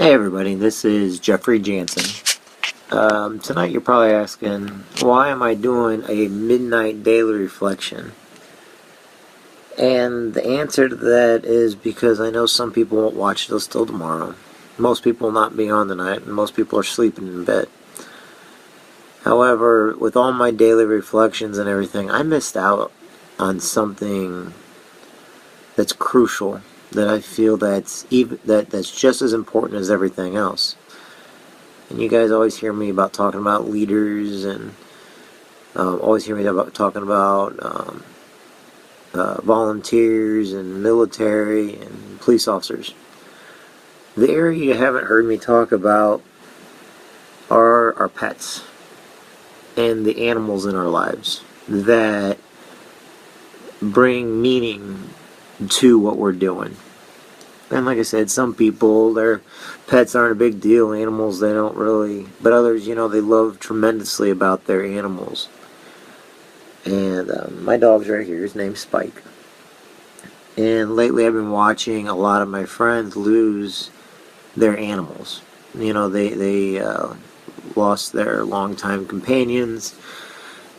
Hey everybody, this is Jeffrey Jansen. Tonight you're probably asking, why am I doing a midnight daily reflection? And the answer to that is because I know some people won't watch this till tomorrow. Most people will not be on tonight, and most people are sleeping in bed. However, with all my daily reflections and everything, I missed out on something that's crucial, that I feel that's just as important as everything else. And you guys always hear me about talking about leaders, and always hear me about talking about volunteers and military and police officers. The area you haven't heard me talk about are our pets and the animals in our lives that bring meaning to what we're doing. And like I said, some people, their pets aren't a big deal. Animals, they don't really. But others, they love tremendously about their animals. And my dog's right here. His name's Spike. And lately I've been watching a lot of my friends lose their animals. They lost their longtime companions.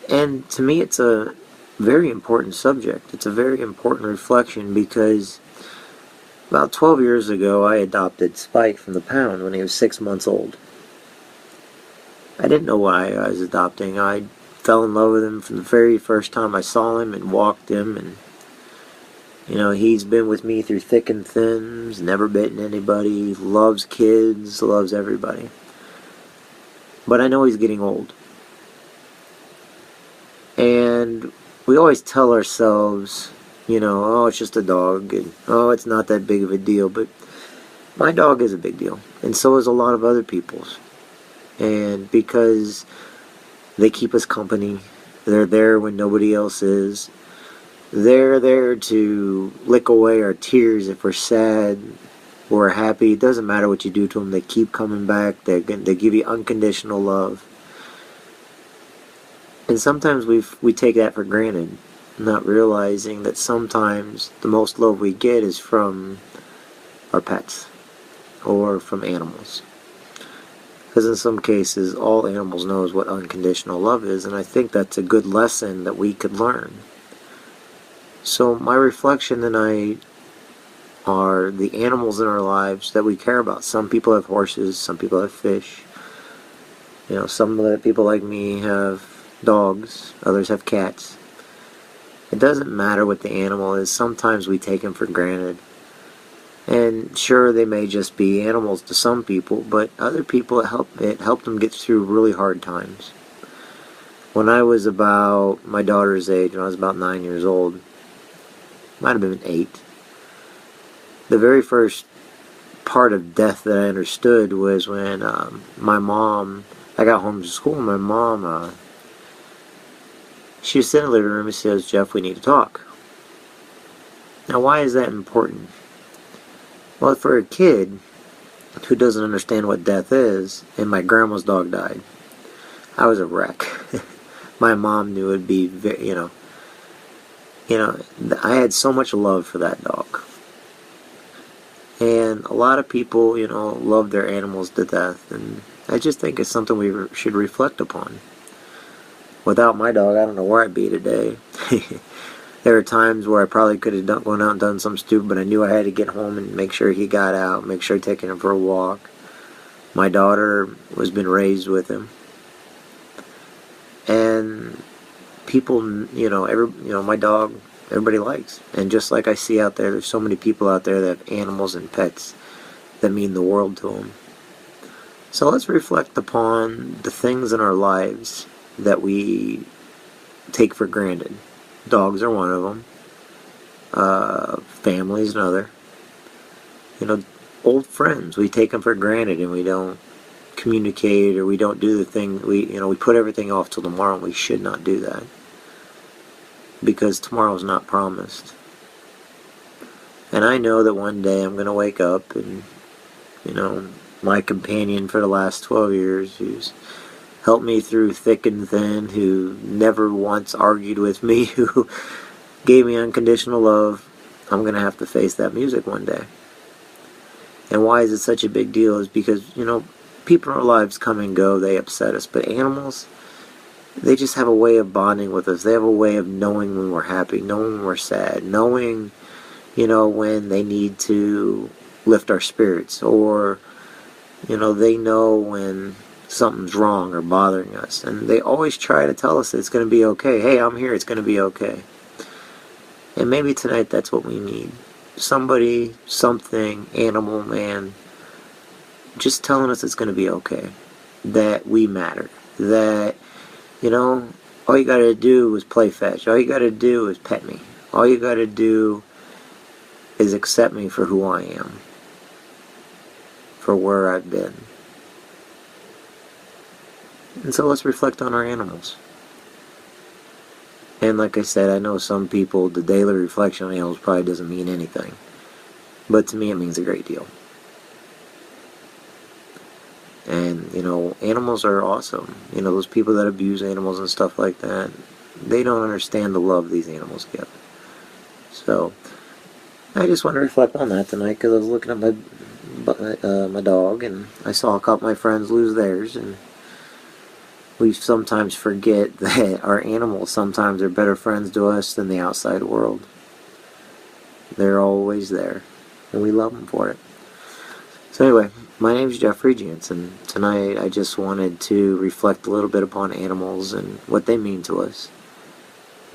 And to me, it's a very important subject. It's a very important reflection because about 12 years ago, I adopted Spike from the pound when he was 6 months old. I didn't know why I was adopting. I fell in love with him from the very first time I saw him and walked him. And, he's been with me through thick and thin. He's never bitten anybody. Loves kids. Loves everybody. But I know he's getting old. And we always tell ourselves, oh, it's just a dog, and oh, it's not that big of a deal. But my dog is a big deal, and so is a lot of other people's. And because they keep us company, they're there when nobody else is. They're there to lick away our tears if we're sad or happy. It doesn't matter what you do to them. They keep coming back. They give you unconditional love. And sometimes we take that for granted, not realizing that sometimes the most love we get is from our pets or from animals. Because in some cases, all animals know what unconditional love is, and I think that's a good lesson that we could learn. So my reflection tonight are the animals in our lives that we care about. Some people have horses, some people have fish. Some people like me have dogs, others have cats. It doesn't matter what the animal is. Sometimes we take them for granted. And sure, they may just be animals to some people, but other people it helped them get through really hard times. When I was about my daughter's age, when I was about 9 years old, might have been 8, the very first part of death that I understood was when my mom, I got home from school, and my mom, she was sitting in the living room and says, "Jeff, we need to talk." Now, why is that important? Well, for a kid who doesn't understand what death is, and my grandma's dog died, I was a wreck. My mom knew it'd be, I had so much love for that dog. And a lot of people, love their animals to death, and I just think it's something we should reflect upon. Without my dog, I don't know where I'd be today. There were times where I probably could have gone out and done something stupid, but I knew I had to get home and make sure he got out, make sure I taken him for a walk. My daughter was been raised with him. And people, my dog, everybody likes. And just like I see out there, there's so many people out there that have animals and pets that mean the world to them. So let's reflect upon the things in our lives that we take for granted. Dogs are one of them. Family is another. Old friends, we take them for granted and we don't communicate, or we don't do the thing. We put everything off till tomorrow, and we should not do that because tomorrow's not promised. And I know that one day I'm going to wake up and, my companion for the last 12 years, who's helped me through thick and thin, who never once argued with me, who gave me unconditional love, I'm going to have to face that music one day. And why is it such a big deal is because, people in our lives come and go, they upset us. But animals, they just have a way of bonding with us. They have a way of knowing when we're happy, knowing when we're sad, knowing, when they need to lift our spirits, or, they know when something's wrong or bothering us. And they always try to tell us that it's going to be okay. Hey, I'm here, it's going to be okay. And maybe tonight that's what we need. Somebody, something, animal, man, just telling us it's going to be okay. That we matter. That, all you got to do is play fetch. All you got to do is pet me. All you got to do is accept me for who I am. For where I've been. And so let's reflect on our animals. And like I said, I know some people, the daily reflection on animals probably doesn't mean anything. But to me it means a great deal. And, animals are awesome. Those people that abuse animals and stuff like that, they don't understand the love these animals give. So, I just want to reflect on that tonight because I was looking at my dog, and I saw a couple of my friends lose theirs, and we sometimes forget that our animals sometimes are better friends to us than the outside world. They're always there, and we love them for it. So anyway, my name is Jeffrey Jansen. Tonight I just wanted to reflect a little bit upon animals and what they mean to us,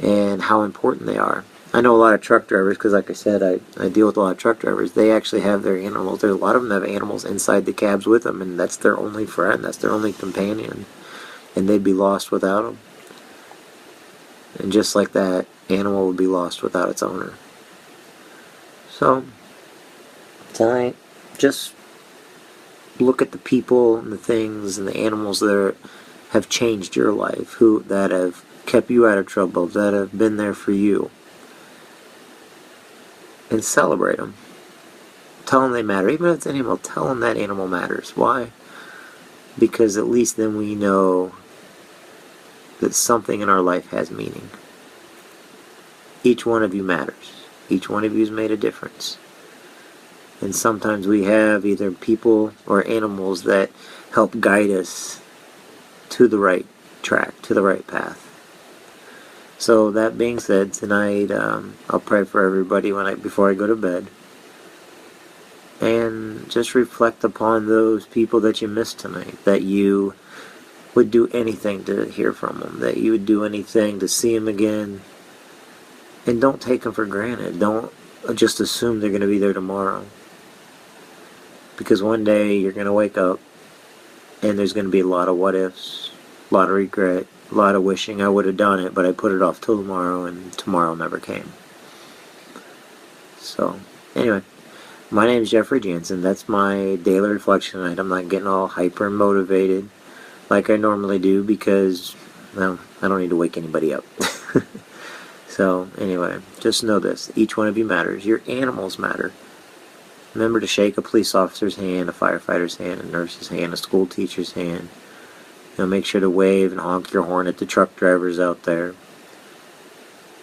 and how important they are. I know a lot of truck drivers, because like I said, I deal with a lot of truck drivers. They actually have their animals. There's a lot of them have animals inside the cabs with them, and that's their only friend. That's their only companion. And they'd be lost without them. And just like that, animal would be lost without its owner. So, tonight, just look at the people and the things and the animals that have changed your life, that have kept you out of trouble, that have been there for you. And celebrate them. Tell them they matter. Even if it's an animal, tell them that animal matters. Why? Because at least then we know that something in our life has meaning. Each one of you matters. Each one of you has made a difference. And sometimes we have either people or animals that help guide us to the right track, to the right path. So that being said, tonight I'll pray for everybody before I go to bed. And just reflect upon those people that you missed tonight, that you would do anything to hear from them, that you would do anything to see them again. And don't take them for granted. Don't just assume they're going to be there tomorrow. Because one day you're going to wake up and there's going to be a lot of what ifs, a lot of regret, a lot of wishing I would have done it, but I put it off till tomorrow, and tomorrow never came. So, anyway. My name is Jeffrey Jansen. That's my daily reflection tonight. I'm not getting all hyper motivated like I normally do because, well, I don't need to wake anybody up. So, anyway, just know this. Each one of you matters. Your animals matter. Remember to shake a police officer's hand, a firefighter's hand, a nurse's hand, a school teacher's hand. Make sure to wave and honk your horn at the truck drivers out there.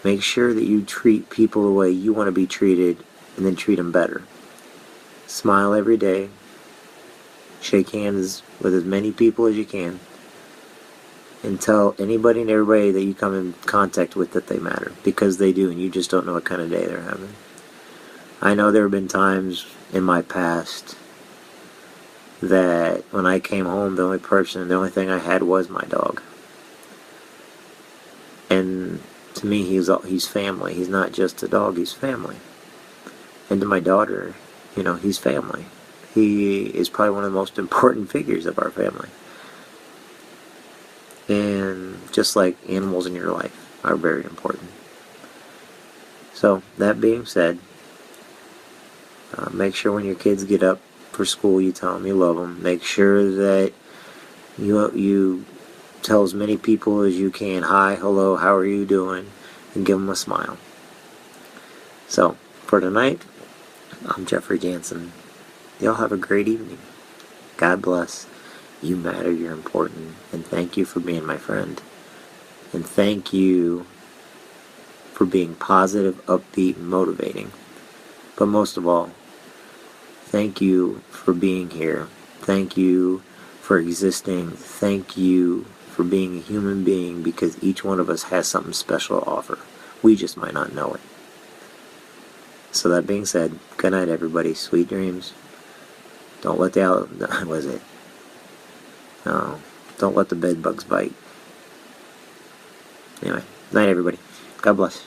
Make sure that you treat people the way you want to be treated, and then treat them better. Smile every day. Shake hands with as many people as you can. And tell anybody and everybody that you come in contact with that they matter. Because they do, and you just don't know what kind of day they're having. I know there have been times in my past that when I came home, the only thing I had was my dog. And to me, he's family. He's not just a dog, he's family. And to my daughter, he's family. He is probably one of the most important figures of our family. And just like animals in your life are very important. So, that being said, make sure when your kids get up for school, you tell them you love them. Make sure that you tell as many people as you can, hi, hello, how are you doing? And give them a smile. So, for tonight, I'm Jeffrey Jansen. Y'all have a great evening. God bless. You matter, you're important. And thank you for being my friend. And thank you for being positive, upbeat, and motivating. But most of all, thank thank you for being here. Thank you for existing. Thank you for being a human being, because each one of us has something special to offer. We just might not know it. So that being said, good night everybody. Sweet dreams. Don't let the was it? No, don't let the bed bugs bite. Anyway, night everybody. God bless.